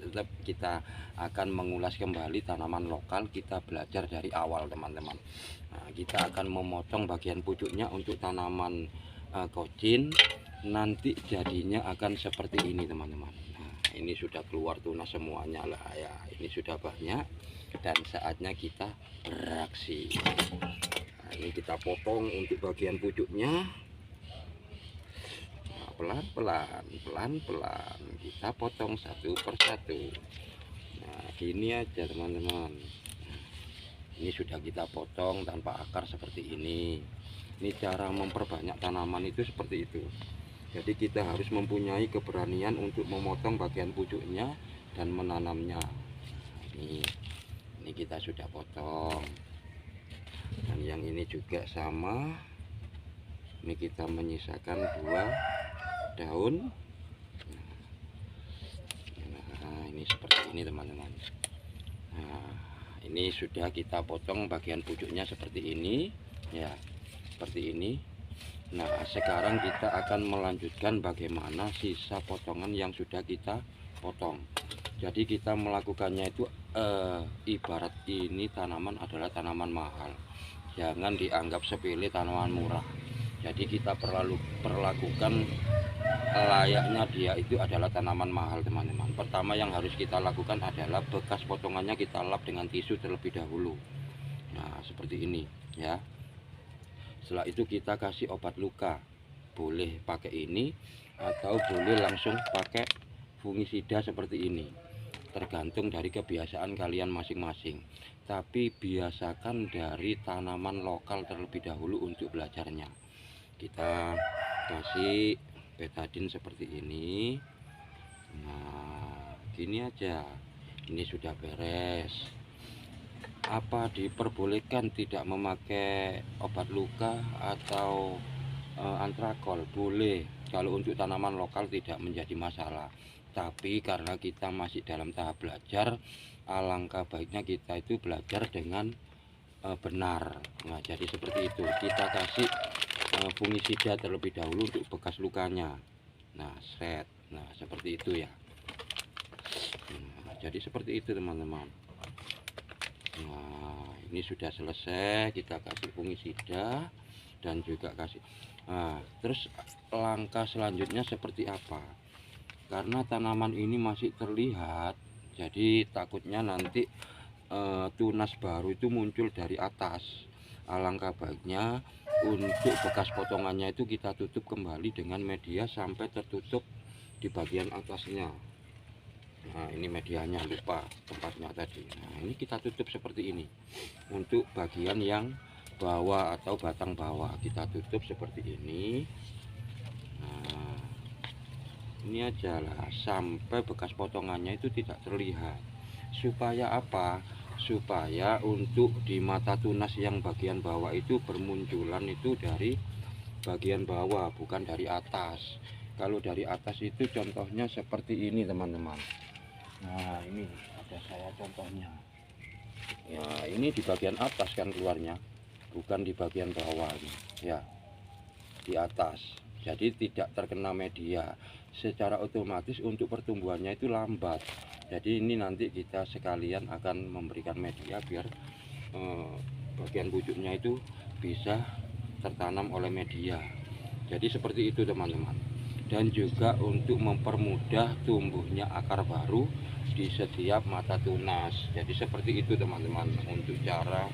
tetap kita akan mengulas kembali tanaman lokal, kita belajar dari awal teman-teman. Nah, kita akan memotong bagian pucuknya untuk tanaman kocin, nanti jadinya akan seperti ini teman-teman. Nah, ini sudah keluar tunas semuanya lah ya, ini sudah banyak dan saatnya kita beraksi. Nah, ini kita potong untuk bagian pucuknya. Pelan-pelan kita potong satu persatu. Nah, gini aja teman-teman. Ini sudah kita potong tanpa akar seperti ini. Ini cara memperbanyak tanaman itu seperti itu. Jadi kita harus mempunyai keberanian untuk memotong bagian pucuknya dan menanamnya. Ini kita sudah potong. Dan yang ini juga sama. Ini kita menyisakan 2 daun. Nah, ini seperti ini teman-teman. Nah, ini sudah kita potong bagian pucuknya seperti ini ya, seperti ini. Nah, sekarang kita akan melanjutkan bagaimana sisa potongan yang sudah kita potong. Jadi kita melakukannya itu ibarat ini tanaman adalah tanaman mahal, jangan dianggap sepele tanaman murah. Jadi kita perlakukan layaknya dia itu adalah tanaman mahal teman-teman. Pertama yang harus kita lakukan adalah bekas potongannya kita lap dengan tisu terlebih dahulu. Nah, seperti ini ya. Setelah itu kita kasih obat luka, boleh pakai ini atau boleh langsung pakai fungisida seperti ini, tergantung dari kebiasaan kalian masing-masing. Tapi biasakan dari tanaman lokal terlebih dahulu untuk belajarnya. Kita kasih betadin seperti ini. Nah, gini aja, ini sudah beres. Apa diperbolehkan tidak memakai obat luka atau antrakol? Boleh, kalau untuk tanaman lokal tidak menjadi masalah. Tapi karena kita masih dalam tahap belajar, alangkah baiknya kita itu belajar dengan benar. Nah, jadi seperti itu, kita kasih fungisida terlebih dahulu untuk bekas lukanya. Nah, nah seperti itu ya. Nah, jadi seperti itu teman-teman. Nah, ini sudah selesai, kita kasih fungisida dan juga kasih. Nah, terus langkah selanjutnya seperti apa? Karena tanaman ini masih terlihat, jadi takutnya nanti tunas baru itu muncul dari atas. Alangkah baiknya untuk bekas potongannya itu kita tutup kembali dengan media sampai tertutup di bagian atasnya. Nah, ini medianya lupa tempatnya tadi. Nah, ini kita tutup seperti ini. Untuk bagian yang bawah atau batang bawah kita tutup seperti ini. Nah, ini aja lah sampai bekas potongannya itu tidak terlihat. Supaya apa? Supaya untuk di mata tunas yang bagian bawah itu bermunculan itu dari bagian bawah, bukan dari atas. Kalau dari atas itu contohnya seperti ini teman-teman. Nah, ini ada saya contohnya ya, ini di bagian atas kan keluarnya, bukan di bagian bawah ini ya, di atas. Jadi tidak terkena media, secara otomatis untuk pertumbuhannya itu lambat. Jadi ini nanti kita sekalian akan memberikan media biar bagian pucuknya itu bisa tertanam oleh media. Jadi seperti itu teman-teman. Dan juga untuk mempermudah tumbuhnya akar baru di setiap mata tunas. Jadi seperti itu teman-teman untuk cara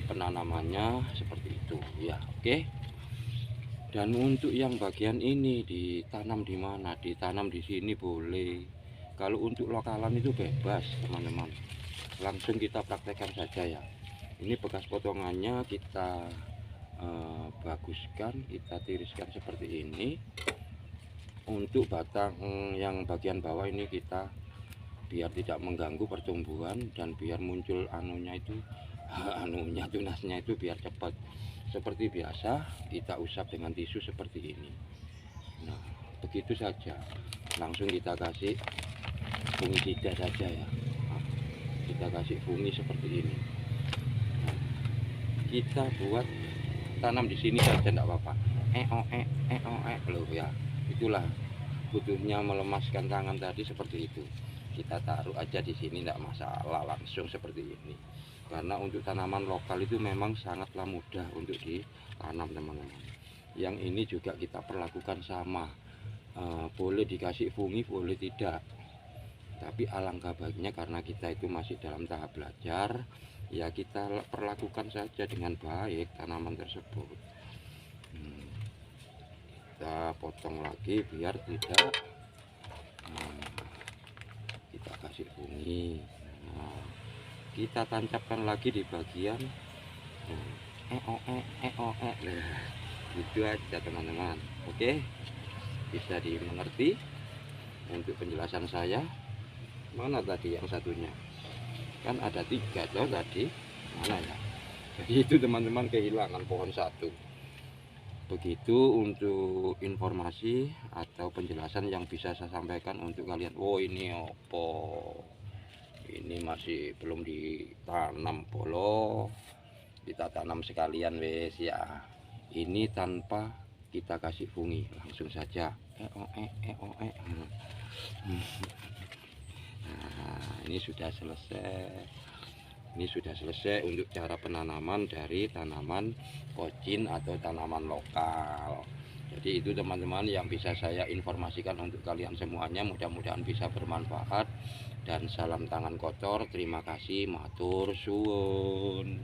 penanamannya seperti itu ya. Oke. Dan untuk yang bagian ini ditanam di mana? Ditanam di sini boleh. Kalau untuk lokalan itu bebas teman-teman, langsung kita praktekkan saja ya. Ini bekas potongannya kita baguskan, kita tiriskan seperti ini. Untuk batang yang bagian bawah ini kita biar tidak mengganggu pertumbuhan dan biar muncul tunasnya itu biar cepat. Seperti biasa kita usap dengan tisu seperti ini. Nah, begitu saja, langsung kita kasih fungisida saja ya. Nah, kita kasih fungi seperti ini. Nah, kita buat tanam di sini saja tidak apa-apa. Loh ya, itulah butuhnya melemaskan tangan tadi seperti itu. kita taruh aja di sini, tidak masalah, langsung seperti ini. Karena untuk tanaman lokal itu memang sangatlah mudah untuk ditanam teman-teman. Yang ini juga kita perlakukan sama, boleh dikasih fungi boleh tidak, tapi alangkah baiknya karena kita itu masih dalam tahap belajar, ya kita perlakukan saja dengan baik tanaman tersebut. Kita potong lagi biar tidak, kita kasih fungi. Kita tancapkan lagi di bagian gitu aja teman-teman. Oke, bisa dimengerti untuk penjelasan saya. Mana tadi yang satunya? Kan ada 3 loh tadi, mana ya? Jadi itu teman-teman kehilangan pohon satu. Begitu untuk informasi atau penjelasan yang bisa saya sampaikan untuk kalian. Oh ini opo, ini masih belum ditanam polo, kita tanam sekalian wes ya. Ini tanpa kita kasih fungi, langsung saja Nah, ini sudah selesai untuk cara penanaman dari tanaman kocin atau tanaman lokal. Jadi itu teman-teman yang bisa saya informasikan untuk kalian semuanya. Mudah-mudahan bisa bermanfaat, dan salam tangan kotor. Terima kasih, matur suwun.